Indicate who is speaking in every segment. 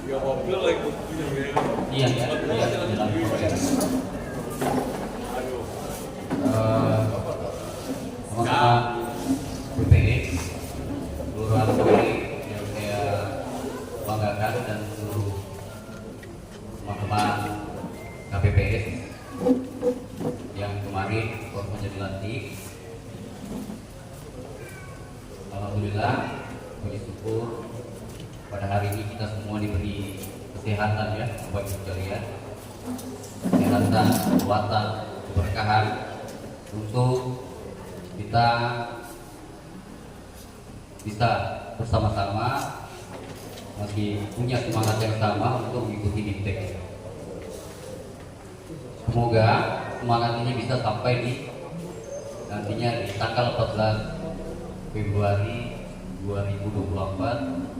Speaker 1: Iya ya, dalam proses. Teman-teman BPE, seluruh anggota yang saya banggakan dan seluruh teman-teman KPPS yang kemarin baru saja dilantik. Alhamdulillah, puji syukur pada hari ini kita semua diberi kesehatan ya, Bapak Ibu sekalian. Kesehatan, kekuatan, keberkahan untuk kita bisa bersama-sama masih punya semangat yang sama untuk mengikuti Diptek. Semoga semangat ini bisa sampai di nantinya di tanggal 14 Februari 2024,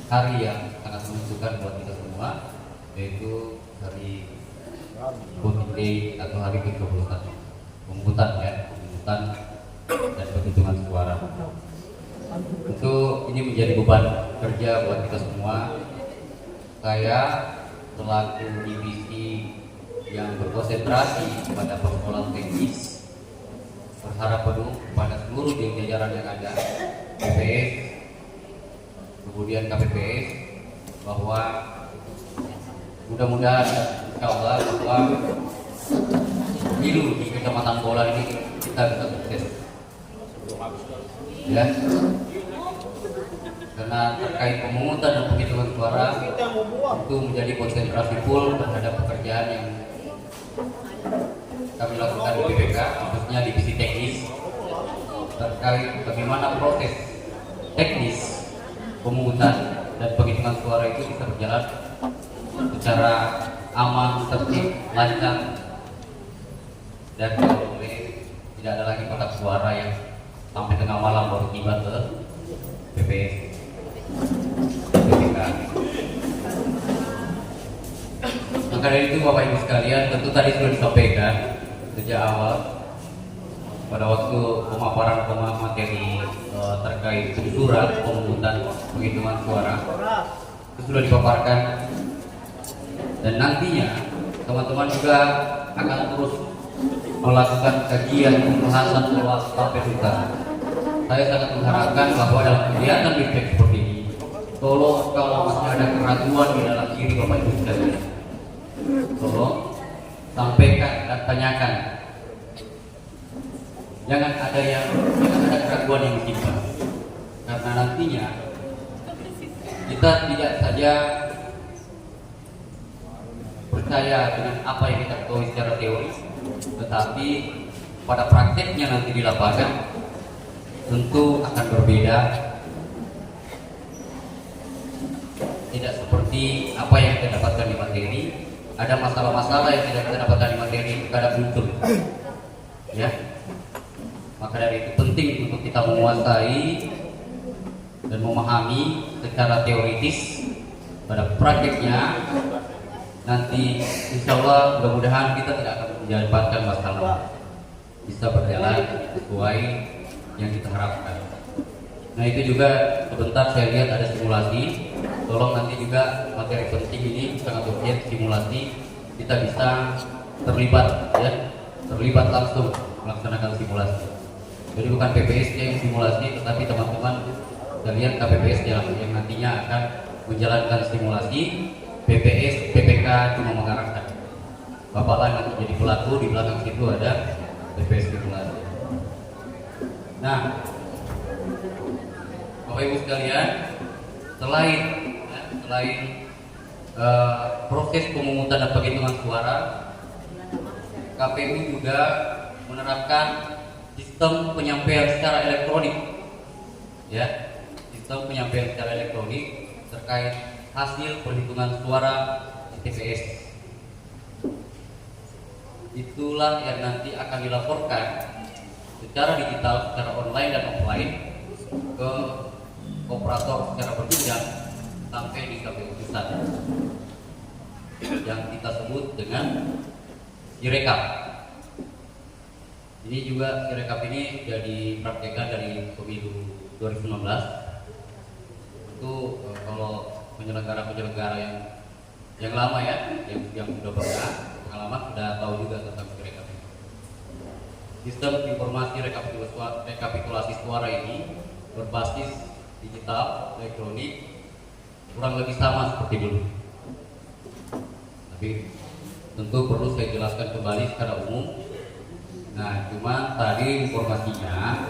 Speaker 1: hari yang sangat menentukan buat kita semua, yaitu hari voting day atau hari ke-21 pemungutan dan penghitungan suara. Tentu ini menjadi beban kerja buat kita semua. Saya selaku divisi yang berkonsentrasi pada persoalan teknis berharap penuh kepada seluruh jajaran yang ada, BPS, kemudian KPPS, bahwa mudah-mudahan insyaallah bahwa pemilu di Kecamatan Bola ini kita bisa sukses. Ya, karena terkait pemungutan dan penghitungan suara itu menjadi konsentrasi full terhadap pekerjaan yang kami lakukan di BPK, khususnya divisi teknis, terkait bagaimana proses teknis pemungutan dan penghitungan suara itu bisa berjalan secara aman, tertib, lancar, dan kalau boleh tidak ada lagi kotak suara yang sampai tengah malam baru tiba ke BPS BPK. Maka dari itu Bapak Ibu sekalian, tentu tadi sudah disampaikan sejak awal pada waktu pemaparan materi terkait surat pemungutan penghitungan suara itu sudah dipaparkan, dan nantinya teman-teman juga akan terus melakukan kajian pembahasan soal KPUK. Saya sangat mengharapkan bahwa dalam kegiatan Diptek seperti ini, tolong kalau masih ada keraguan di dalam diri Bapak Ibu sekalian, tolong sampaikan dan tanyakan. Jangan ada keraguan yang disimpan, karena nantinya kita tidak saja percaya dengan apa yang kita ketahui secara teori, tetapi pada prakteknya nanti di lapangan tentu akan berbeda. Tidak seperti apa yang kita dapatkan di materi. Ada masalah-masalah yang tidak kita dapatkan di materi kadang muncul, ya. Maka dari itu penting untuk kita menguasai dan memahami secara teoritis. Pada prakteknya nanti insya Allah mudah-mudahan kita tidak akan mendapatkan masalah, bisa berjalan sesuai yang kita harapkan. Nah itu juga sebentar saya lihat ada simulasi. Tolong nanti juga materi penting ini sangat urgent, simulasi kita bisa terlibat langsung melaksanakan simulasi. Jadi bukan PPS yang simulasi, tetapi teman-teman sekalian KPPS yang nantinya akan menjalankan simulasi. PPS, PPK cuma mengarahkan. Bapak lah nanti jadi pelaku, di belakang situ ada PPS simulasi. Nah, Bapak Ibu sekalian, selain proses pemungutan dan penghitungan suara, KPU juga menerapkan sistem penyampaian secara elektronik, ya, sistem penyampaian secara elektronik terkait hasil perhitungan suara di TPS. Itulah yang nanti akan dilaporkan secara digital, secara online dan offline ke operator secara berjenjang sampai di KPU pusat yang kita sebut dengan Sirekap. Ini juga Sirekap ini sudah dipraktekkan dari pemilu 2019. Itu kalau penyelenggara yang lama ya, yang sudah pernah pengalaman sudah tahu juga tentang Sirekap. Sistem informasi rekapitulasi suara ini berbasis digital, elektronik, kurang lebih sama seperti dulu. Tapi tentu perlu saya jelaskan kembali secara umum. Nah, cuma tadi informasinya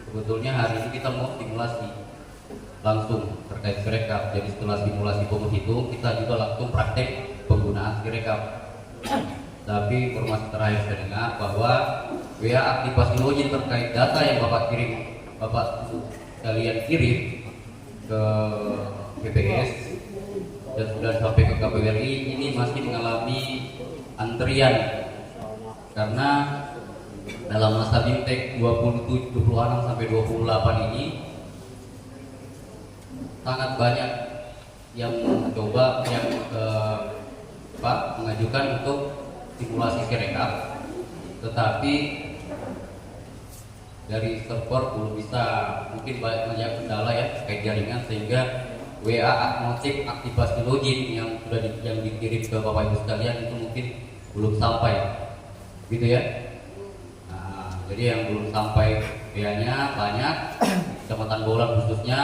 Speaker 1: sebetulnya hari ini kita mau simulasi langsung terkait Sirekap. Jadi setelah simulasi penghitung, kita juga langsung praktek penggunaan Sirekap. Tapi informasi terakhir saya dengar bahwa WA aktivasi login terkait data yang Bapak kalian kirim ke BPS dan sudah sampai ke KPWRI, ini masih mengalami antrian karena dalam masa BIMTEK 26 sampai 28 ini sangat banyak yang mencoba mengajukan untuk simulasi Sirekap, tetapi dari server belum bisa, mungkin banyak kendala ya terkait jaringan, sehingga WA notif aktivasi login yang dikirim ke Bapak Ibu sekalian itu mungkin belum sampai, gitu ya. Nah, jadi yang belum sampai WA-nya banyak, Kecamatan Bolan khususnya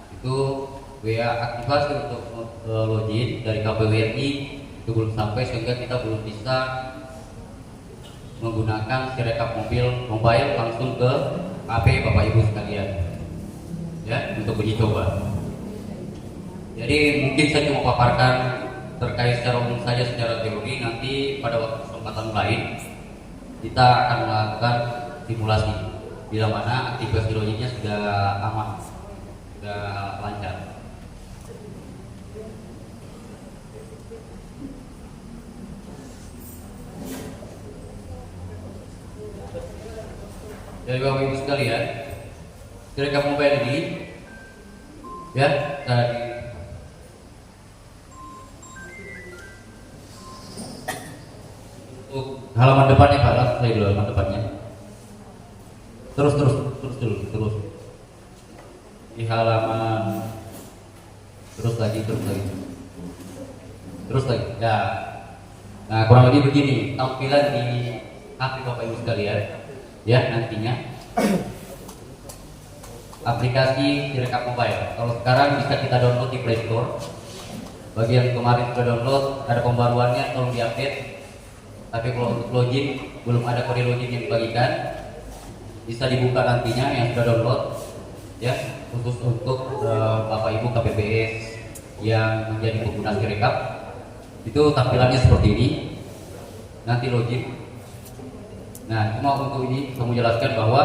Speaker 1: itu WA aktivasi untuk login dari KPWRI itu belum sampai, sehingga kita belum bisa menggunakan Sirekap mobile langsung ke HP Bapak Ibu sekalian ya, untuk uji coba. Jadi mungkin saya cuma paparkan terkait secara umum saja secara teori. Nanti pada waktu kesempatan lain kita akan melakukan simulasi bila mana aktivasi loginnya sudah aman, sudah lancar. Dari Bapak Ibu sekalian, Sirekap mobile ini ya tadi untuk halaman depannya Pak, langsung saya dulu halaman depannya. Terus di halaman terus lagi ya. Nah, kurang lebih begini tampilan di HP Bapak Ibu sekalian ya nantinya. Aplikasi Sirekap mobile kalau sekarang bisa kita download di Play Store. Bagi yang kemarin sudah download, ada pembaruannya, tolong diupdate. Tapi kalau untuk login belum ada kode login yang dibagikan, bisa dibuka nantinya yang sudah download ya, khusus untuk Bapak Ibu KPPS yang menjadi pengguna Sirekap. Itu tampilannya seperti ini nanti login. Nah, cuma untuk ini saya menjelaskan bahwa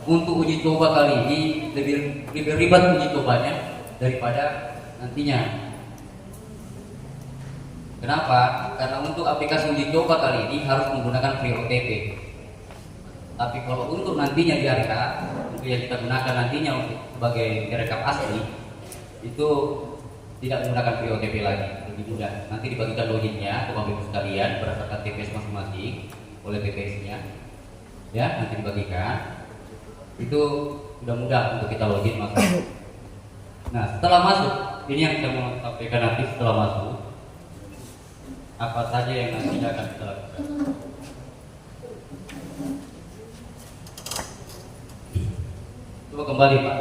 Speaker 1: untuk uji coba kali ini lebih ribet uji cobanya daripada nantinya. Kenapa? Karena untuk aplikasi uji coba kali ini harus menggunakan free OTP. Tapi kalau untuk nantinya di area untuk yang kita gunakan nantinya untuk sebagai Sirekap asli itu tidak menggunakan free OTP lagi, lebih mudah. Nanti dibagikan loginnya ke Bapak Ibu sekalian berdasarkan TPS masing-masing oleh BPS-nya. Ya, nanti dibagikan. Itu sudah mudah untuk kita login masuk. Nah, setelah masuk, ini yang kita mau sampaikan nanti setelah masuk. Apa saja yang nantinya akan kita lakukan. Coba kembali Pak.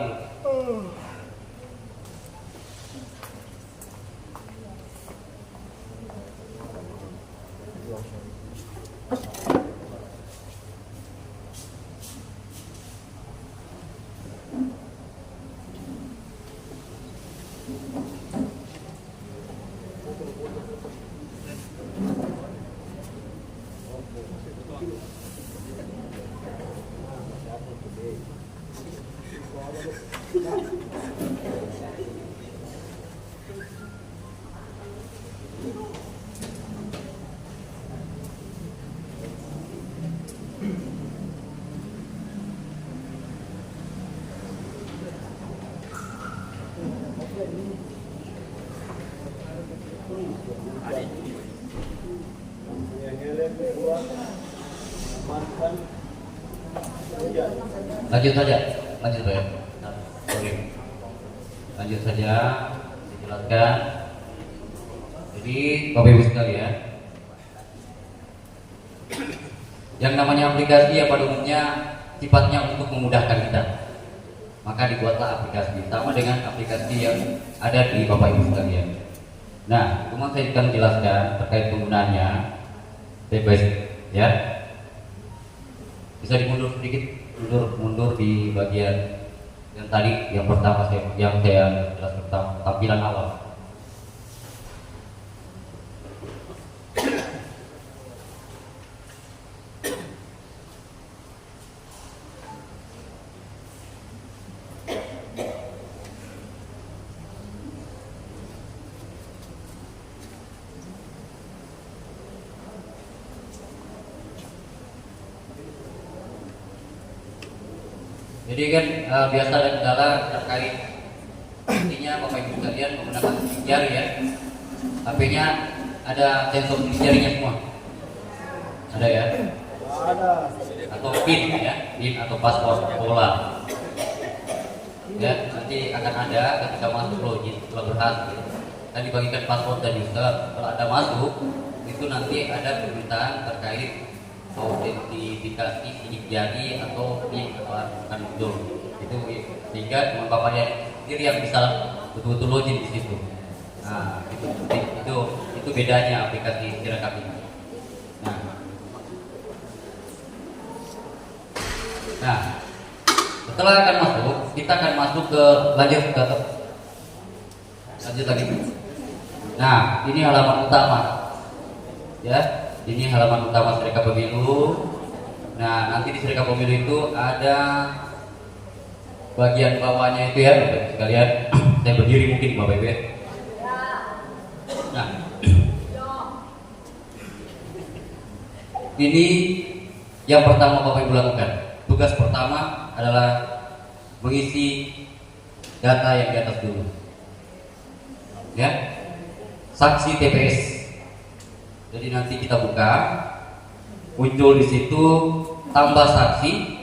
Speaker 1: Lanjut saja. Oke. Lanjut saja. jelaskan. Jadi Bapak Ibu sekalian, yang namanya aplikasi ya pada umumnya sifatnya untuk memudahkan kita, maka dibuatlah aplikasi sama dengan aplikasi yang ada di Bapak Ibu sekalian. Nah, cuma saya akan jelaskan terkait penggunaannya step by step ya. Bisa dimundur sedikit, mundur di bagian yang tadi, yang pertama yang saya jelaskan tampilan awal. Jadi kan biasa ada kendala terkait intinya Bapak Ibu sekalian menggunakan sidik jari ya. HP-nya ada sensor sidik jarinya semua. Ada ya? Ada. Atau PIN ya, PIN atau paspor bola. Ya, nanti akan ada ketika masuk login setelah berhasil. Kita dibagikan paspor dan user. Kalau ada masuk, itu nanti ada permintaan terkait autentifikasi sidik jari atau PIN atau akan muncul itu, sehingga teman bapak yang sendiri yang bisa betul-betul login di situ. Nah, itu bedanya aplikasi Sirekap ini. Nah, setelah akan masuk, kita akan masuk ke lanjut lagi. Nah, ini halaman utama ya. Ini halaman utama Sirekap Pemilu. Nah, nanti di Sirekap Pemilu itu ada bagian bawahnya itu ya, Bapak Ibu sekalian. Saya berdiri mungkin Bapak Ibu ya. Nah, ini yang pertama Bapak Ibu lakukan. Tugas pertama adalah mengisi data yang di atas dulu. Ya. Saksi TPS. Jadi nanti kita buka, muncul di situ tambah saksi.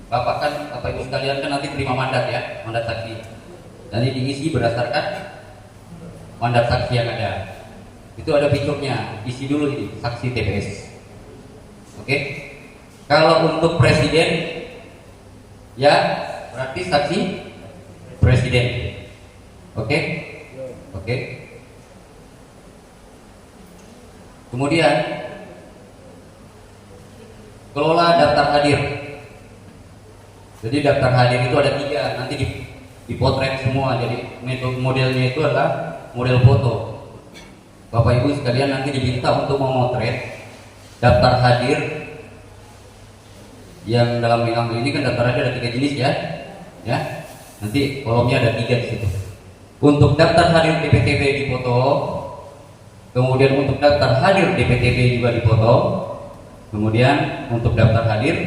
Speaker 1: Bapak Ibu sekalian kan nanti terima mandat ya, mandat saksi. Nanti diisi berdasarkan mandat saksi yang ada. Itu ada fiturnya, isi dulu ini saksi TPS. Oke? Kalau untuk presiden, ya berarti saksi presiden. Oke? Oke. Kemudian kelola daftar hadir. Jadi daftar hadir itu ada 3, nanti dipotret semua. Jadi modelnya itu adalah model foto. Bapak Ibu sekalian nanti diminta untuk memotret daftar hadir yang dalam mengambil ini kan daftar hadir ada 3 jenis ya. Ya. Nanti kolomnya ada 3 di situ. Untuk daftar hadir DPTB dipoto. Kemudian untuk daftar hadir DPTB juga dipotong. Kemudian untuk daftar hadir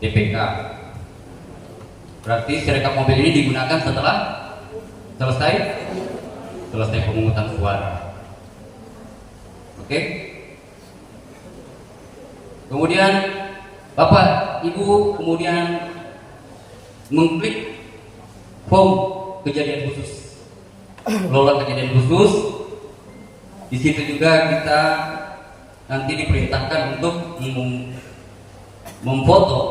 Speaker 1: DPK. Berarti Sirekap mobil ini digunakan setelah selesai pemungutan suara. Oke. Kemudian Bapak Ibu kemudian mengklik form kejadian khusus. Kelola kejadian khusus. Di situ juga kita nanti diperintahkan untuk memfoto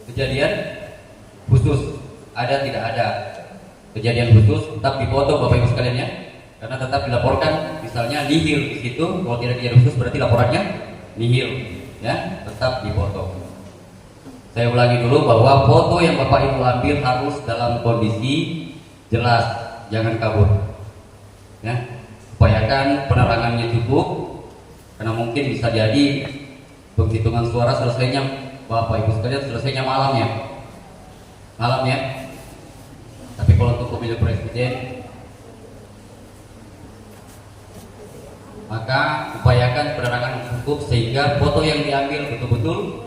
Speaker 1: kejadian khusus. Ada tidak ada kejadian khusus tetap difoto Bapak Ibu sekalian ya, karena tetap dilaporkan. Misalnya nihil di situ, kalau tidak kejadian khusus berarti laporannya nihil ya, tetap difoto. Saya ulangi dulu bahwa foto yang Bapak Ibu ambil harus dalam kondisi jelas, jangan kabur ya. Upayakan penerangannya cukup, karena mungkin bisa jadi penghitungan suara selesainya Bapak Ibu sekalian selesainya malam ya. Tapi kalau untuk pemilu presiden, maka upayakan penerangan cukup sehingga foto yang diambil betul-betul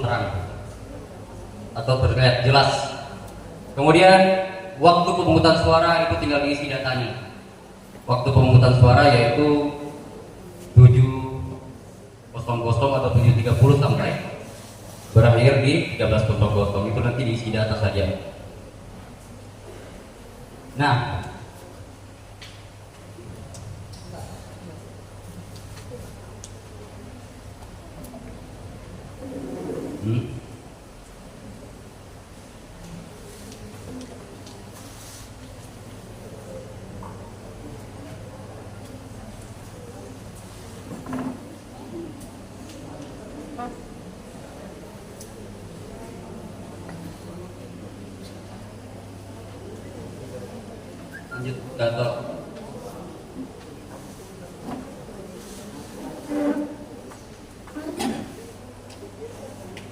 Speaker 1: terang atau terlihat jelas. Kemudian waktu pemungutan suara itu tinggal diisi datanya. Waktu pemungutan suara yaitu 7.00 atau 7.30 sampai berakhir di 13.00. Itu nanti diisi data saja. Nah, hmm. Lanjut Gatot.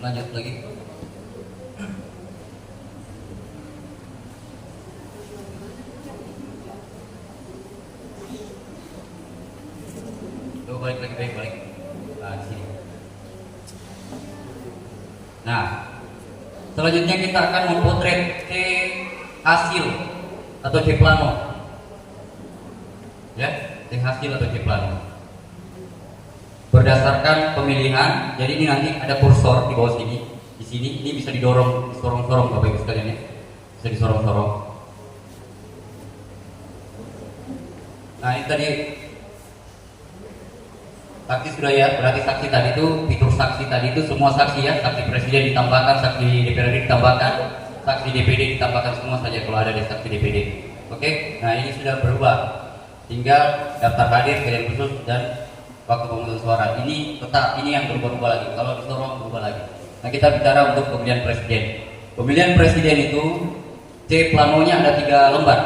Speaker 1: Lanjut lagi. Coba balik lagi, balik. Nah, di sini. Nah, selanjutnya kita akan memotret C hasil atau C plano. Ya, C hasil atau C plano. Berdasarkan pemilihan, jadi ini nanti ada kursor di bawah sini. Di sini ini bisa didorong, disorong-sorong Bapak Ibu sekalian ya. Bisa disorong-sorong. Nah, ini tadi saksi sudah ya, berarti saksi tadi itu, fitur saksi tadi itu semua saksi ya, saksi presiden ditambahkan, saksi DPRD ditambahkan, saksi DPD ditambahkan semua saja kalau ada di saksi DPD. Oke, nah ini sudah berubah. Tinggal daftar hadir, pilihan khusus dan waktu pemungutan suara. Ini tetap, ini yang berubah-ubah lagi. Kalau disorong berubah lagi. Nah, kita bicara untuk pemilihan presiden. Pemilihan presiden itu C planonya ada 3 lembar,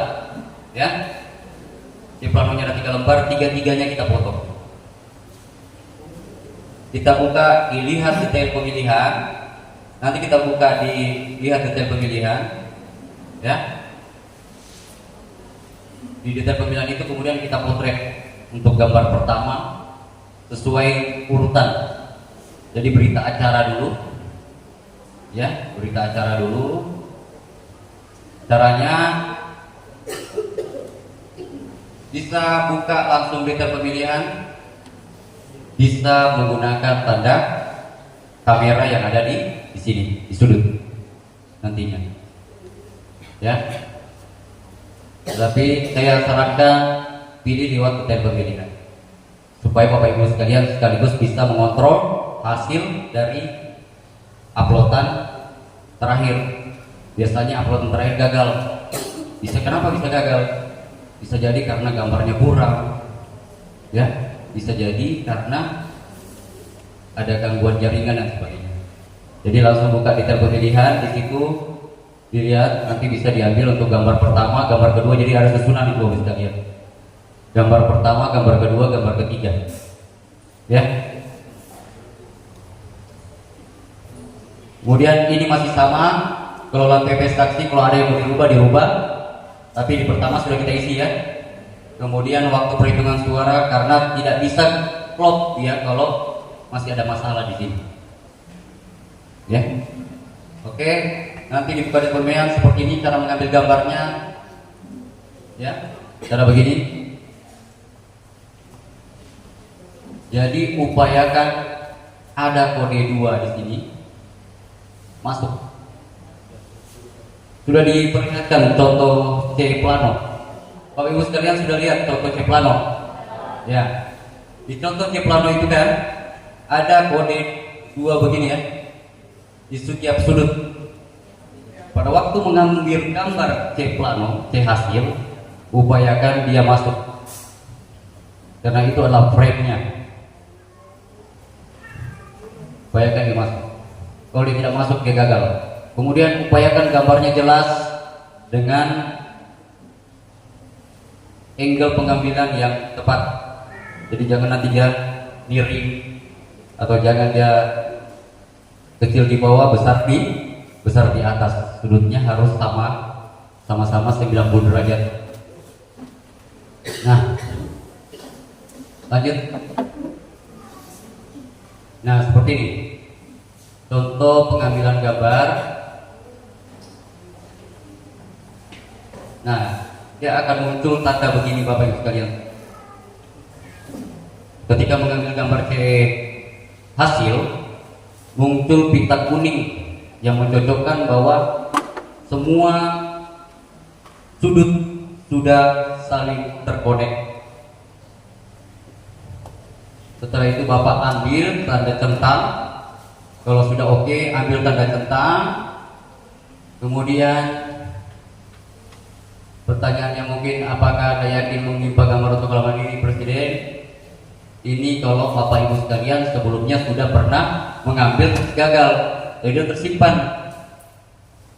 Speaker 1: ya. C planonya ada 3 lembar, 3-3-nya kita foto. Kita buka di lihat detail pemilihan. Nanti kita buka di lihat detail pemilihan, ya. Di detail pemilihan itu kemudian kita potret untuk gambar pertama sesuai urutan. Jadi berita acara dulu, ya, berita acara dulu. Caranya bisa buka langsung detail pemilihan, bisa menggunakan tanda kamera yang ada di sini, di sudut nantinya, ya. Tapi saya sarankan pilih lewat detail pemilihan supaya Bapak Ibu sekalian sekaligus bisa mengontrol hasil dari uploadan terakhir. Biasanya uploadan terakhir gagal. Kenapa bisa gagal? Bisa jadi karena gambarnya kurang, ya. Bisa jadi karena ada gangguan jaringan dan sebagainya. Jadi langsung buka detail pemilihan, di situ dilihat, nanti bisa diambil untuk gambar pertama, gambar kedua, jadi ada susunan itu bisa lihat. Gambar pertama, gambar kedua, gambar ketiga, ya. Kemudian ini masih sama, kelola TPS saksi kalau ada yang mau dirubah, tapi di pertama sudah kita isi ya. Kemudian waktu perhitungan suara karena tidak bisa plot ya kalau masih ada masalah di sini, ya. Oke, nanti dibuka di pemilihan seperti ini cara mengambil gambarnya, ya. Cara begini. Jadi upayakan ada kode 2 di sini masuk. Sudah diperlihatkan contoh C plano. Bapak Ibu sekalian sudah lihat contoh C plano, ya. Di contoh C plano itu kan ada kode 2 begini ya, di setiap sudut. Pada waktu mengambil gambar C plano, C hasil, upayakan dia masuk, karena itu adalah frame-nya. Upayakan dia masuk. Kalau dia tidak masuk, dia gagal. Kemudian upayakan gambarnya jelas dengan angle pengambilan yang tepat. Jadi jangan nanti dia miring, atau jangan dia kecil di bawah, besar di atas. Sudutnya harus sama-sama 90 derajat. Nah, lanjut. Nah, seperti ini contoh pengambilan gambar. Nah, dia akan muncul tanda begini Bapak Ibu sekalian. Ketika mengambil gambar C hasil, muncul pita kuning yang mencocokkan bahwa semua sudut sudah saling terkonek. Setelah itu Bapak ambil tanda centang. Kalau sudah oke, ambil tanda centang. Kemudian pertanyaannya mungkin, apakah Anda yakin mengimpah gambar untuk halaman ini Presiden? Ini kalau Bapak Ibu sekalian sebelumnya sudah pernah mengambil gagal, jadi tersimpan.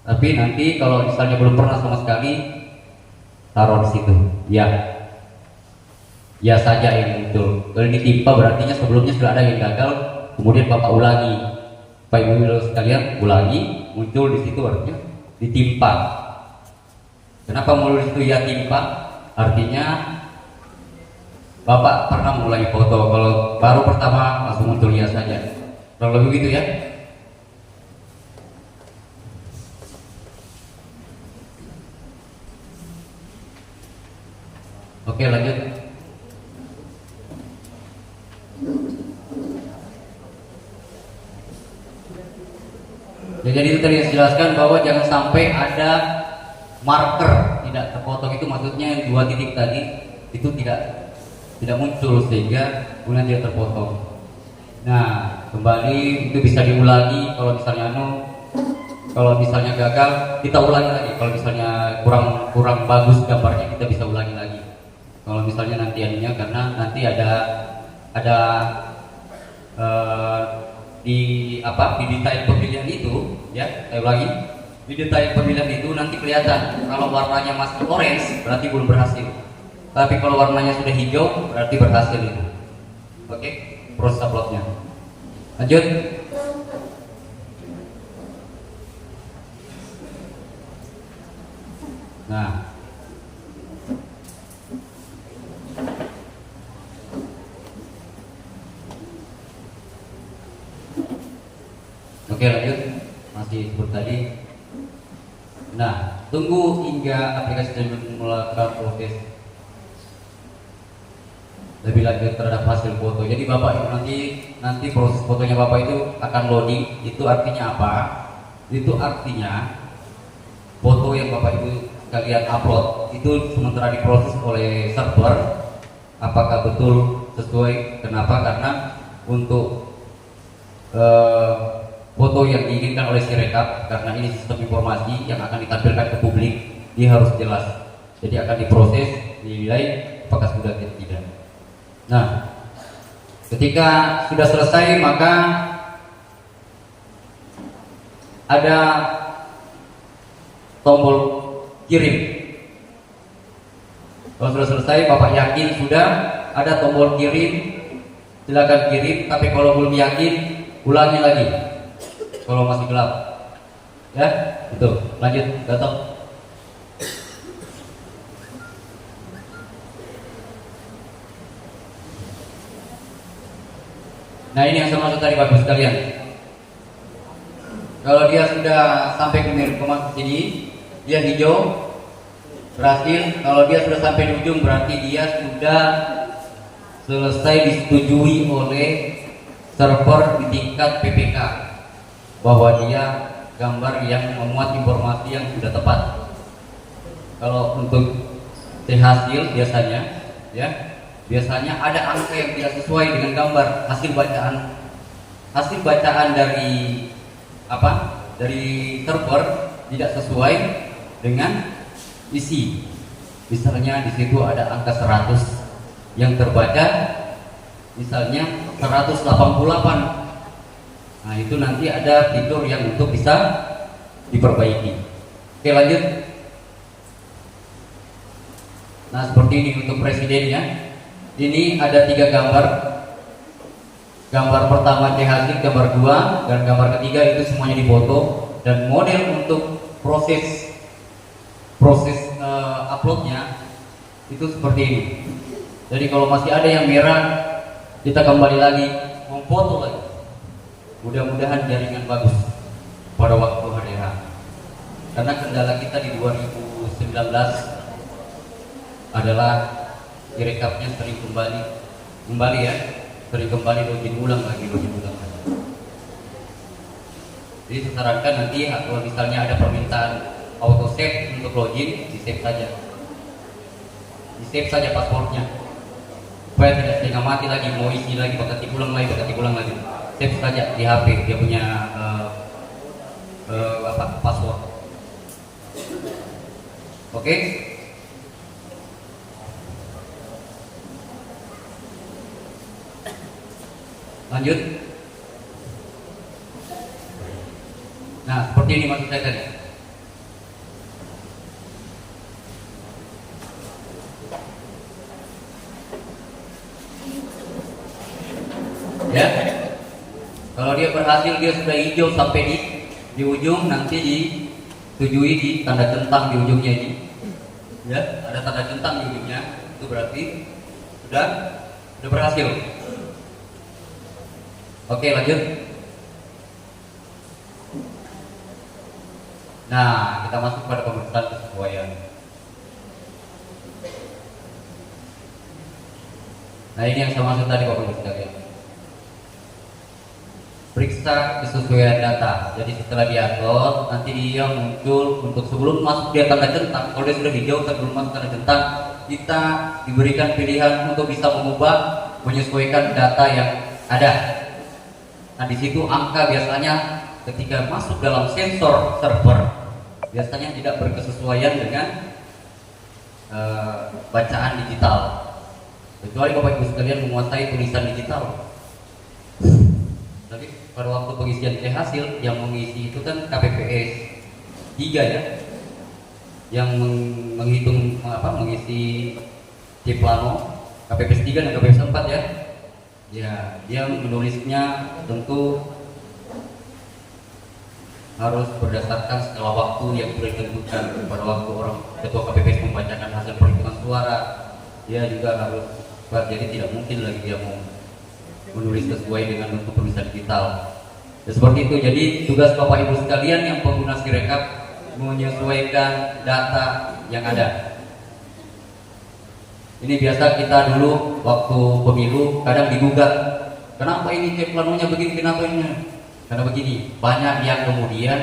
Speaker 1: Tapi nanti kalau misalnya belum pernah sama sekali, taruh di situ. Ya saja ini betul. Kalau ini timpa berarti sebelumnya sudah ada yang gagal, kemudian Bapak ulangi. Bapak Ibu sekalian ulangi, muncul di situ artinya ditimpa. Kenapa muncul di situ ya timpa? Artinya Bapak pernah mengulangi foto. Kalau baru pertama langsung muncul ya saja. Kalau lebih gitu ya. Oke, lanjut. Ya, jadi itu tadi dijelaskan bahwa jangan sampai ada marker tidak terpotong, itu maksudnya 2 titik tadi itu tidak muncul sehingga kemudian dia terpotong. Nah, kembali itu bisa diulangi. Kalau misalnya gagal kita ulangi lagi. Kalau misalnya kurang bagus gambarnya kita bisa ulangi lagi. Kalau misalnya nanti anunya, karena nanti ada di detail pemilihan itu ya, saya ulangi, di detail pemilihan itu nanti kelihatan kalau warnanya masih orange berarti belum berhasil, tapi kalau warnanya sudah hijau berarti berhasil itu. Oke, proses uploadnya. Lanjut. Nah, oke, lanjut. Masih seperti tadi. Nah, tunggu hingga aplikasi melakukan proses lebih lanjut terhadap hasil foto. Jadi Bapak nanti proses fotonya Bapak itu akan loading. Itu artinya apa? Itu artinya foto yang Bapak Ibu kalian upload itu sementara diproses oleh server, apakah betul sesuai. Kenapa? Karena untuk foto yang diinginkan oleh Sirekap, karena ini sistem informasi yang akan ditampilkan ke publik, dia harus jelas. Jadi akan diproses, dinilai apakah sudah atau tidak. Nah, ketika sudah selesai maka ada tombol kirim. Kalau sudah selesai, Bapak yakin sudah ada tombol kirim, silakan kirim. Tapi kalau belum yakin, ulangi lagi. Kalau masih gelap, ya, itu lanjut, Gatot. Nah, ini yang saya maksud tadi Bapak sekalian. Kalau dia sudah sampai ke sini, dia hijau, berhasil. Kalau dia sudah sampai di ujung, berarti dia sudah selesai disetujui oleh server di tingkat PPK bahwa dia gambar yang memuat informasi yang sudah tepat. Kalau untuk hasil biasanya ada angka yang tidak sesuai dengan gambar, hasil bacaan dari server tidak sesuai dengan isi. Misalnya di situ ada angka 100 yang terbaca misalnya 188. Nah, itu nanti ada fitur yang untuk bisa diperbaiki. Oke, lanjut. Nah, seperti ini untuk presidennya. Ini ada 3 gambar. Gambar pertama hasil, gambar 2, dan gambar ketiga itu semuanya difoto. Dan model untuk proses uploadnya itu seperti ini. Jadi kalau masih ada yang merah, kita kembali lagi memfoto lagi. Mudah-mudahan jaringan bagus pada waktu hari H. Karena kendala kita di 2019 adalah Sirekapnya sering kembali ya, sering kembali login ulang lagi. Jadi saya sarankan nanti kalau misalnya ada permintaan auto save untuk login, di save saja. di save saja passwordnya supaya tidak setengah mati lagi, mau isi lagi, bakal ulang lagi, save saja di HP dia punya password. Oke. Lanjut. Nah, seperti ini maksud saya tadi. Ya, kalau dia berhasil, dia sudah hijau sampai di ujung, nanti disetujui di tanda centang di ujungnya ini. Ya, ada tanda centang di ujungnya, itu berarti sudah berhasil. Oke, lanjut. Nah, kita masuk pada pemeriksaan kesesuaian. Nah, ini yang saya maksud tadi Bapak Ibu sekalian. Periksa kesesuaian data. Jadi setelah diupload, nanti dia muncul untuk sebelum masuk dia tanda centang. Kalau dia sudah hijau sebelum masuk tanda centang, kita diberikan pilihan untuk bisa mengubah, menyesuaikan data yang ada. Nah, di situ angka biasanya ketika masuk dalam sensor server biasanya tidak berkesesuaian dengan bacaan digital. Kecuali Bapak Ibu sekalian menguasai tulisan digital. Tapi pada waktu pengisian hasil yang mengisi itu kan KPPS 3 ya, yang menghitung mengisi Ciplano KPPS 3 dan KPPS 4 ya. Ya, dia menulisnya tentu harus berdasarkan skala waktu yang sudah ditentukan. Pada waktu orang ketua KPPS membacakan hasil perhitungan suara, dia juga harus, jadi tidak mungkin lagi dia mau menulis sesuai dengan bentuk tulisan digital. Ya, seperti itu. Jadi tugas Bapak Ibu sekalian yang pengguna Sirekap menyesuaikan data yang ada. Ini biasa kita dulu waktu pemilu kadang digugat, kenapa ini Ciplanonya begini, kenapa ini? Karena begini, banyak yang kemudian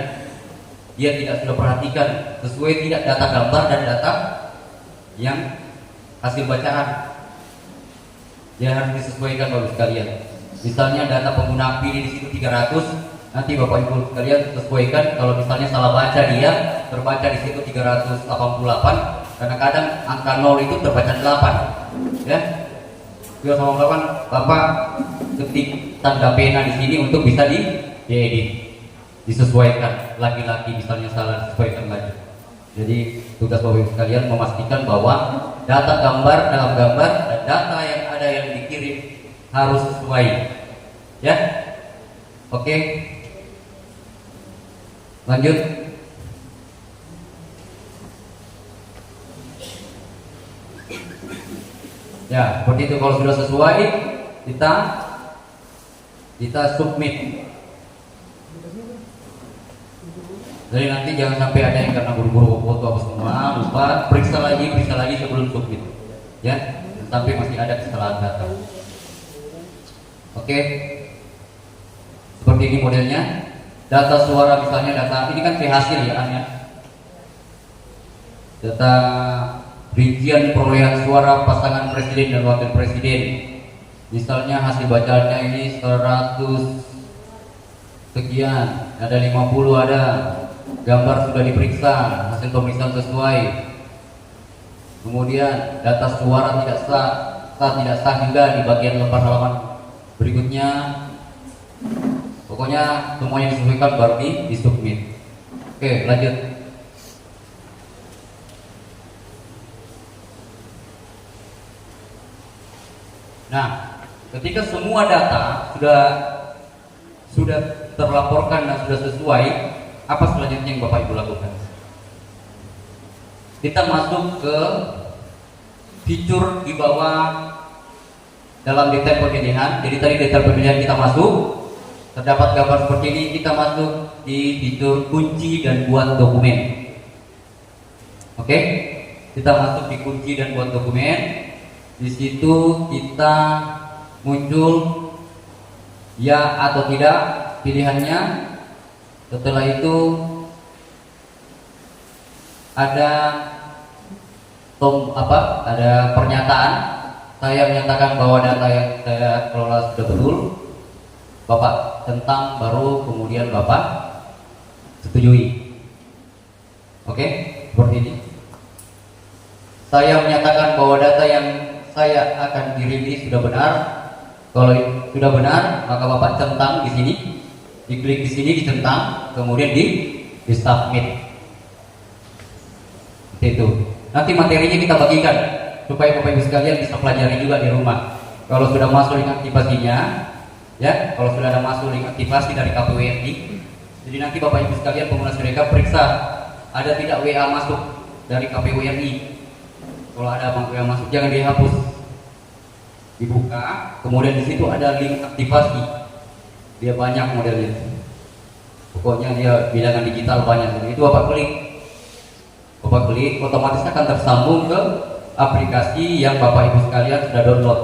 Speaker 1: dia tidak sudah perhatikan sesuai tidak data gambar dan data yang hasil bacaan. Dia harus disesuaikan Bapak sekalian. Misalnya data pengguna pilih di situ 300, nanti Bapak Ibu sekalian sesuaikan. Kalau misalnya salah baca dia terbaca di situ 388, karena kadang angka 0 itu terbaca 8. Ya. 388 Bapak ketik tanda pena di sini untuk bisa diedit, disesuaikan. Laki-laki misalnya salah, disesuaikan lagi. Jadi tugas Bapak Ibu sekalian memastikan bahwa data gambar dalam gambar dan data yang ada yang dikirim harus sesuai. Ya. Oke. Lanjut. Ya, seperti itu. Kalau sudah sesuai, kita submit. Jadi nanti jangan sampai ada yang karena buru-buru foto apa semua lupa, periksa lagi sebelum submit. Ya, sampai masih ada kesalahan data. Oke. Seperti ini modelnya. Data suara misalnya, data ini kan hasil ya, An, ya. Data rincian perolehan suara pasangan presiden dan wakil presiden. Misalnya hasil bacaannya ini 100 sekian, ada 50 ada. Gambar sudah diperiksa, hasil pemeriksaan sesuai. Kemudian data suara tidak sah juga di bagian lembar halaman berikutnya. Pokoknya semuanya disesuaikan baru di-submit. Oke, lanjut. Nah, ketika semua data sudah terlaporkan dan sudah sesuai, apa selanjutnya yang Bapak Ibu lakukan? Kita masuk ke fitur di bawah dalam detail pemilihan. Jadi tadi detail pemilihan kita masuk, terdapat gambar seperti ini, kita masuk di fitur kunci dan buat dokumen. Oke, kita masuk di kunci dan buat dokumen. Di situ kita muncul ya atau tidak pilihannya. Setelah itu ada ada pernyataan, saya menyatakan bahwa data yang saya kelola sudah betul, Bapak tentang, baru kemudian Bapak setujui. Oke, seperti ini. Saya menyatakan bahwa data yang saya akan kirim ini sudah benar. Kalau sudah benar, maka Bapak centang di sini, diklik di sini, dicentang, kemudian di submit. Itu. Nanti materinya kita bagikan supaya Bapak Ibu sekalian bisa pelajari juga di rumah. Kalau sudah masuk link aktivasinya, ya, kalau sudah ada masuk link aktivasi dari KPU RI, jadi nanti Bapak Ibu sekalian pengguna Sirekap periksa ada tidak WA masuk dari KPU RI. Kalau ada WA masuk jangan dihapus, dibuka, kemudian di situ ada link aktivasi. Dia banyak modelnya, pokoknya dia bilangan digital banyak. Jadi itu Bapak klik, otomatis akan tersambung ke aplikasi yang Bapak Ibu sekalian sudah download.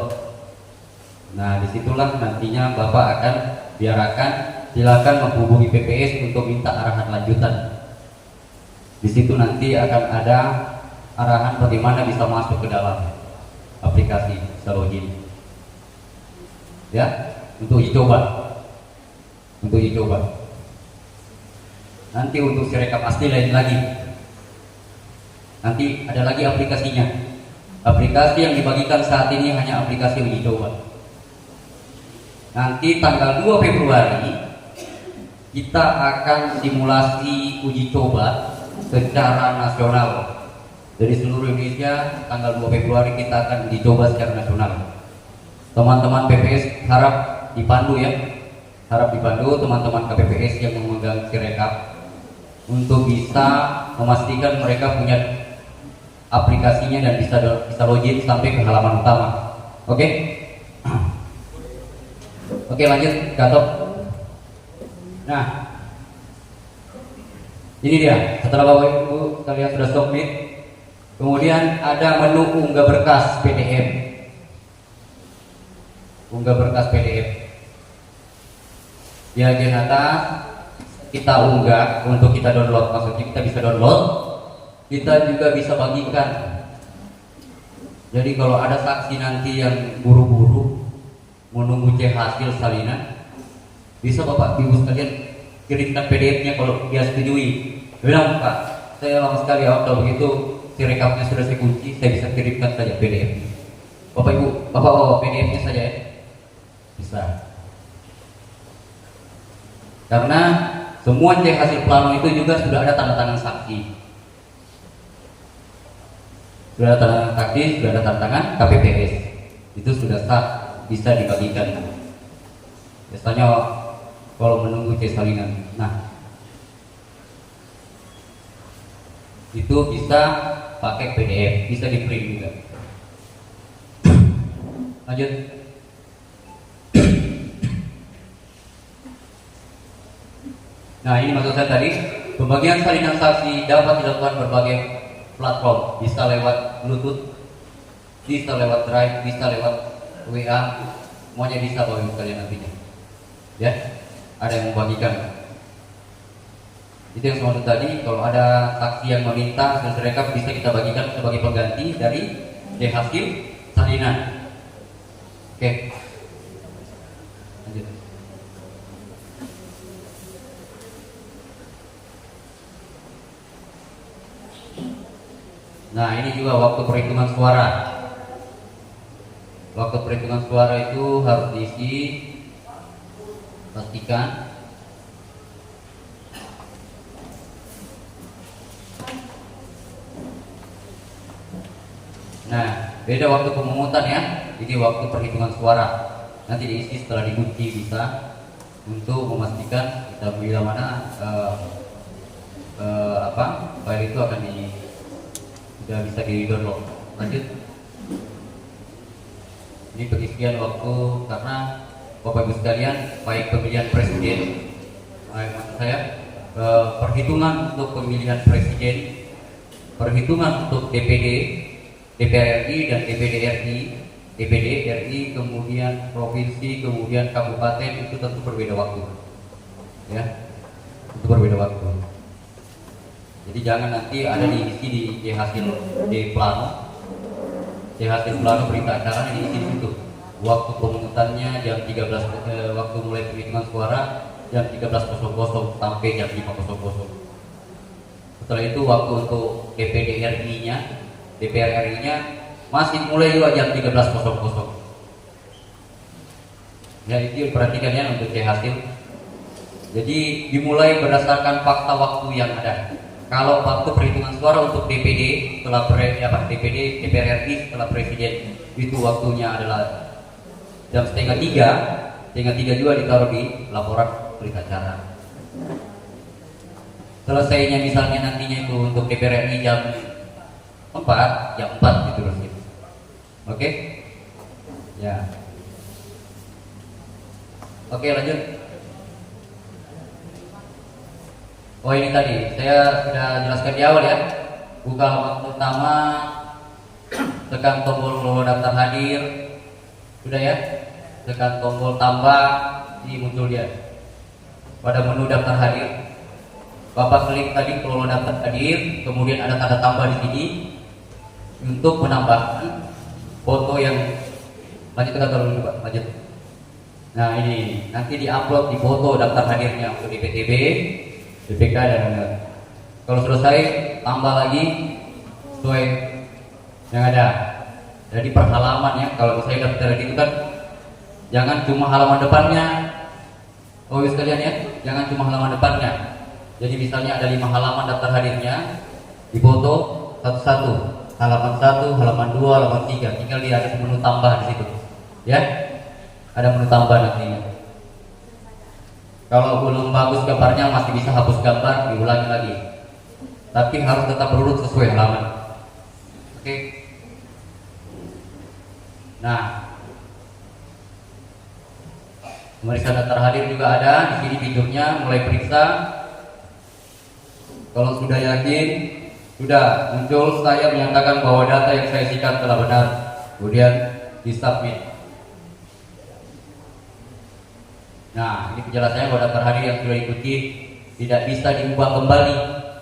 Speaker 1: Nah, disitulah nantinya Bapak akan diarahkan, silakan menghubungi PPS untuk minta arahan lanjutan. Di situ nanti akan ada arahan bagaimana bisa masuk ke dalam aplikasi, bisa login. Ya, untuk dicoba. Nanti untuk Sirekap asli lain lagi. Nanti ada lagi aplikasinya. Aplikasi yang dibagikan saat ini hanya aplikasi uji coba. Nanti tanggal 2 Februari kita akan simulasi uji coba secara nasional. Dari seluruh Indonesia tanggal 2 Februari kita akan uji coba secara nasional. Teman-teman PPS harap dipandu ya. Harap dipandu teman-teman KPPS yang memegang Sirekap untuk bisa memastikan mereka punya aplikasinya dan bisa login sampai ke halaman utama. Oke? Oke, lanjut Gatot. Nah, ini dia. Setelah Bapak Ibu kalian sudah submit, kemudian ada menu unggah berkas PDF. Unggah berkas PDF. Di bagian atas kita unggah untuk kita download. Maksudnya kita bisa download, kita juga bisa bagikan. Jadi kalau ada saksi nanti yang buru-buru menunggu cek hasil salinan, bisa Bapak Ibu sekalian kirimkan PDF-nya kalau dia setujui. Bilang, Pak, saya lama sekali ya, kalau begitu Sirekapnya sudah saya kunci, saya bisa kirimkan saja PDF. Bapak Ibu, Bapak bawa PDF-nya saja ya. Bisa. Karena semua cek hasil plano itu juga sudah ada tanda tangan saksi. Sudah ada tanda tangan saksi, sudah ada tanda tangan KPPS. Itu sudah sah, bisa dibagikan. Biasanya kalau menunggu cek salinan. Nah, itu bisa pakai PDF, bisa di print juga. Lanjut. Nah, ini maksud saya tadi, pembagian salinan saksi dapat dilakukan berbagai platform, bisa lewat Bluetooth, bisa lewat Drive, bisa lewat WA, semuanya bisa Bapak Ibu sekalian nantinya. Ya, ada yang membagikan. Itu yang saya maksud tadi, kalau ada saksi yang meminta hasil Sirekap bisa kita bagikan sebagai pengganti dari hasil salinan. Oke. Lanjut. Nah, ini juga waktu perhitungan suara. Waktu perhitungan suara itu harus diisi, pastikan. Nah, beda waktu pemungutan ya. Ini waktu perhitungan suara. Nanti diisi setelah dikunci bisa, untuk memastikan kita bila mana file itu akan sudah bisa di download. Lanjut. Ini pengisian waktu karena Bapak Ibu sekalian, baik pemilihan presiden, maksud saya perhitungan untuk pemilihan presiden, perhitungan untuk DPD, DPR RI dan DPD RI, kemudian provinsi, kemudian kabupaten, itu tentu berbeda waktu. Ya, itu berbeda waktu. Jadi jangan nanti ada diisi di hasil di plano, hasil plano berita acara ini ditutup. Waktu pemungutannya jam 13, waktu mulai penghitungan suara jam 13.00 sampai jam 5.00. Setelah itu waktu untuk DPD RI-nya, DPR RI-nya masih mulai juga jam 13.00. Ya, itu perhatikan ya untuk hasil. Jadi dimulai berdasarkan fakta waktu yang ada. Kalau waktu perhitungan suara untuk DPD setelah DPD DPR RI setelah presiden itu waktunya adalah jam setengah tiga juga ditaruh di laporan berita acara. Selesainya misalnya nantinya itu untuk DPR RI jam 4 gitu loh. Oke? Ya. Oke, lanjut. Oh, ini tadi saya sudah jelaskan di awal ya. Buka halaman pertama, tekan tombol daftar hadir. Sudah ya? Tekan tombol tambah, ini muncul dia. Pada menu daftar hadir, Bapak klik tadi kalau daftar hadir, kemudian ada tanda tambah di sini untuk menambahkan foto yang lanjut dulu Pak, lanjut. Nah, ini nanti diupload di foto daftar hadirnya untuk DPTB, DPK dan kalau selesai tambah lagi sesuai yang ada. Jadi per halaman ya, kalau saya daftar itu kan jangan cuma halaman depannya. Oh sekalian ya, jangan cuma halaman depannya. Jadi misalnya ada 5 halaman daftar hadirnya, difoto satu-satu, halaman 1, halaman 2, halaman 3, tinggal dia ada menu tambah di situ. Ya, ada menu tambah nantinya. Kalau belum bagus gambarnya masih bisa hapus gambar, diulangi lagi. Tapi harus tetap berurut sesuai halaman. Oke. Nah, pemeriksaan daftar hadir juga ada di sini fiturnya, mulai periksa. Kalau sudah yakin, sudah muncul saya menyatakan bahwa data yang saya isikan telah benar, kemudian di submit. Nah, ini penjelasannya bahwa daftar hadir yang sudah diikuti tidak bisa diubah kembali.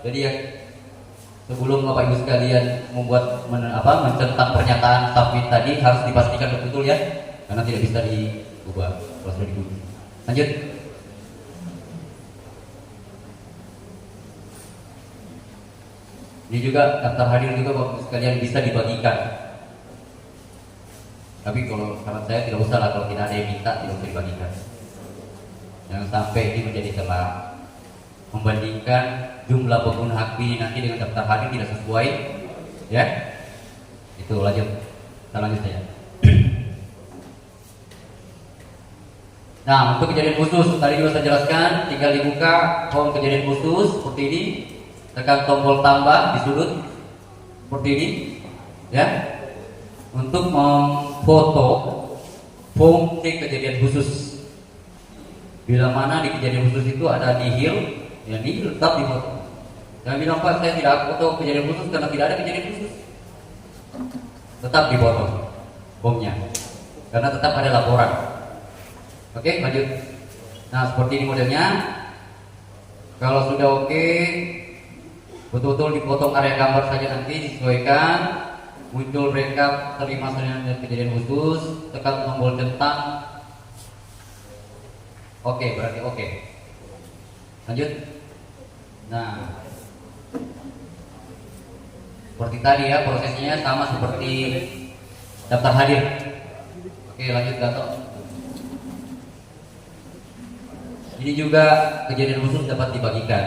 Speaker 1: Jadi ya, sebelum Bapak Ibu sekalian membuat mencentang pernyataan submit tadi harus dipastikan betul ya, karena tidak bisa diubah kalau sudah diikuti. Lanjut. Ini juga daftar hadir juga Bapak Ibu sekalian bisa dibagikan. Tapi kalau saran saya tidak usah lah, kalau tidak ada yang minta tidak usah dibagikan. Jangan sampai ini menjadi celah membandingkan jumlah pengguna hak pilih nanti dengan daftar hadir tidak sesuai, ya. Itu lanjut, kita lanjut saja. Nah, untuk kejadian khusus tadi juga saya jelaskan, tinggal dibuka form kejadian khusus seperti ini, tekan tombol tambah di sudut seperti ini, ya, untuk memfoto form C kejadian khusus. Bila mana di kejadian khusus itu ada nihil, ya nihil tetap difoto. Jangan bilang Pak saya tidak foto kejadian khusus karena tidak ada kejadian khusus. Tetap difoto formnya, karena tetap ada laporan. Oke, lanjut. Nah, seperti ini modelnya. Kalau sudah oke, betul-betul dipotong area gambar saja nanti disesuaikan. Muncul rekap terima selanjutnya kejadian khusus, tekan tombol centang. Oke, berarti oke. Lanjut. Nah, seperti tadi ya, prosesnya sama seperti daftar hadir. Oke, lanjut Gatot. Ini juga kejadian khusus dapat dibagikan.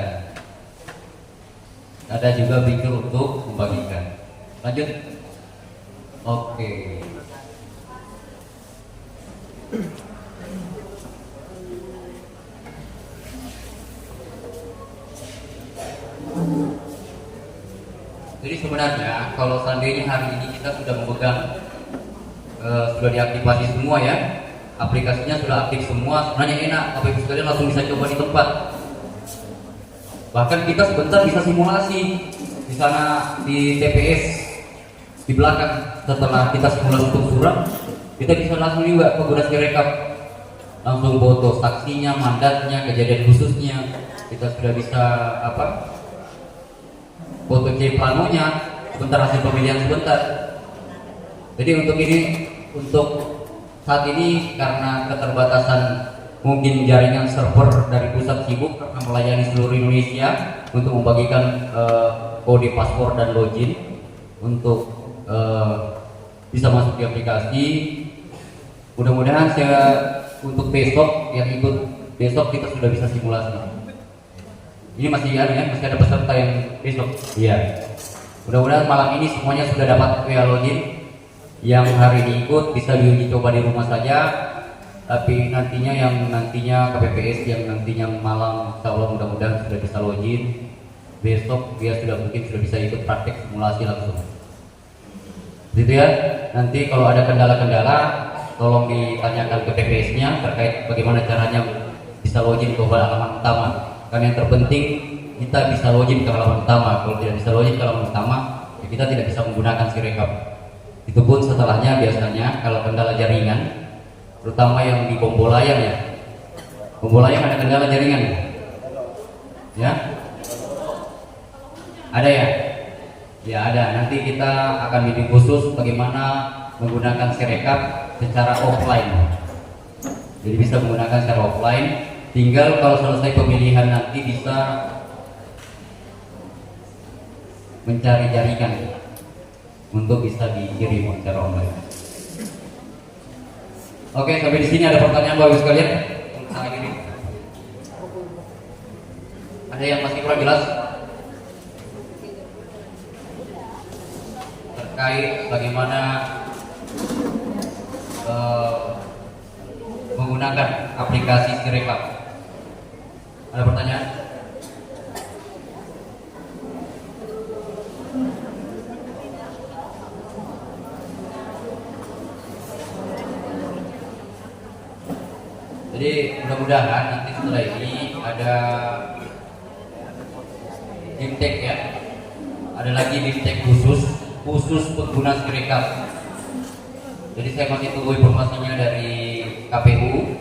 Speaker 1: Ada juga fitur untuk membagikan. Lanjut. Oke. Jadi sebenarnya kalau seandainya hari ini kita sudah memegang sudah diaktifasi semua ya, aplikasinya sudah aktif semua, sebenarnya enak, Bapak Ibu sekalian langsung bisa coba di tempat. Bahkan kita sebentar bisa simulasi di sana di TPS di belakang. Setelah kita simulasi untuk surat, kita bisa langsung juga konfigurasi rekap, langsung foto saksinya, mandatnya, kejadian khususnya. Kita sudah bisa foto C planonya, sebentar hasil pemilihan sebentar. Jadi untuk saat ini karena keterbatasan mungkin jaringan server dari pusat sibuk karena melayani seluruh Indonesia untuk membagikan kode paspor dan login untuk bisa masuk di aplikasi. Mudah-mudahan untuk besok yang ikut besok kita sudah bisa simulasi. Ini masih ada peserta yang besok. Iya. Mudah-mudahan malam ini semuanya sudah dapat WA login. Yang hari ini ikut bisa diuji coba di rumah saja. Tapi yang nantinya KPPS yang nantinya malam, insya Allah mudah-mudahan sudah bisa login. Besok dia mungkin sudah bisa ikut praktek simulasi langsung. Gitu ya. Nanti kalau ada kendala-kendala, tolong ditanyakan ke PPS-nya terkait bagaimana caranya bisa login ke halaman utama. Karena yang terpenting kita bisa login ke halaman utama. Kalau tidak bisa login ke halaman utama, ya kita tidak bisa menggunakan Sirekap. Itu pun setelahnya biasanya kalau kendala jaringan, terutama yang di Bombolayang ya. Bombolayang ada kendala jaringan, ya? Ada ya? Ya ada. Nanti kita akan bimbing khusus bagaimana menggunakan Sirekap secara offline. Jadi bisa menggunakan secara offline. Tinggal kalau selesai pemilihan nanti bisa mencari jaringan untuk bisa dikirim secara online. Oke, sampai di sini ada pertanyaan Bapak Ibu sekalian? Ada yang masih kurang jelas terkait bagaimana menggunakan aplikasi Sirekap? Ada pertanyaan? Jadi mudah-mudahan nanti setelah ini ada Bimtek ya, ada lagi Bimtek khusus pengguna Sirekap. Jadi saya masih tunggu informasinya dari KPU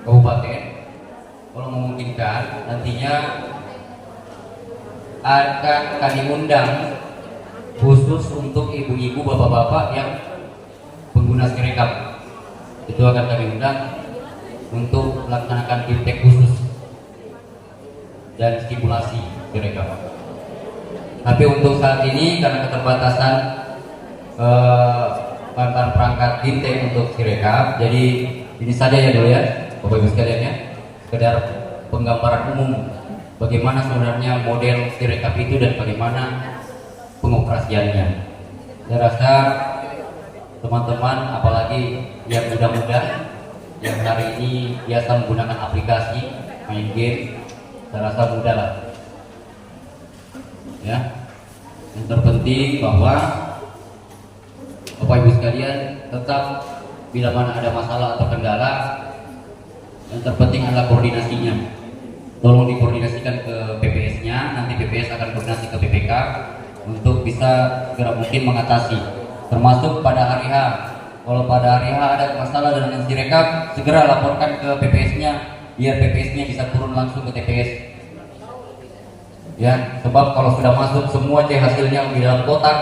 Speaker 1: Kabupaten. Kalau memungkinkan nantinya akan kami undang khusus untuk ibu-ibu, bapak-bapak yang pengguna Sirekap. Itu akan kami undang untuk melaksanakan Bimtek khusus dan stimulasi Sirekap. Tapi untuk saat ini karena keterbatasan bahan perangkat Bimtek untuk Sirekap, jadi ini saja ya dulu ya Bapak Ibu sekalian ya, sekedar penggambaran umum bagaimana sebenarnya model Sirekap itu dan bagaimana pengoperasiannya. Saya rasa teman-teman apalagi yang muda-muda yang hari ini biasa menggunakan aplikasi main game, saya rasa mudah lah ya. Yang terpenting bahwa Bapak Ibu sekalian tetap bila mana ada masalah atau kendala, yang terpenting adalah koordinasinya. Tolong dikoordinasikan ke PPS-nya, nanti PPS akan koordinasi ke PPK untuk bisa segera mungkin mengatasi, termasuk pada hari H. Kalau pada hari H ada masalah dengan Sirekap, segera laporkan ke PPS-nya biar PPS-nya bisa turun langsung ke TPS. Ya, sebab kalau sudah masuk semua hasilnya di dalam kotak,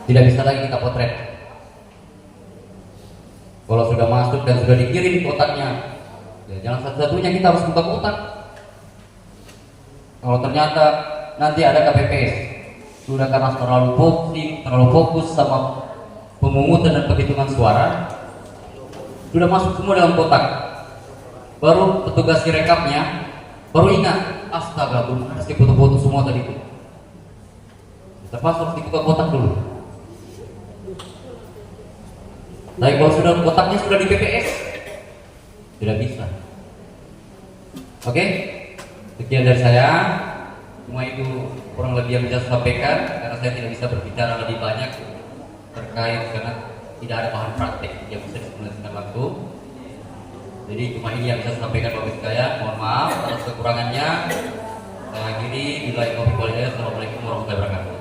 Speaker 1: tidak bisa lagi kita potret. Kalau sudah masuk dan sudah dikirim kotaknya, ya jangan satu-satunya kita harus buka kotak. Kalau ternyata nanti ada KPPS, sudah karena terlalu fokus sama pemungutan dan penghitungan suara, sudah masuk semua dalam kotak. Baru petugas Sirekapnya baru ingat, astaga, belum harus foto-foto semua tadi itu. Terpaksa harus dibuka kotak dulu. Tapi kalau sudah kotaknya sudah di PPS, tidak bisa. Oke, sekian dari saya. Cuma itu kurang lebih yang bisa saya sampaikan karena saya tidak bisa berbicara lebih banyak terkait karena tidak ada bahan praktek yang bisa disimulasikan langsung. Jadi cuma ini yang bisa saya sampaikan bagi saya. Mohon maaf atas kekurangannya. Saya akhiri. Assalamualaikum warahmatullahi wabarakatuh.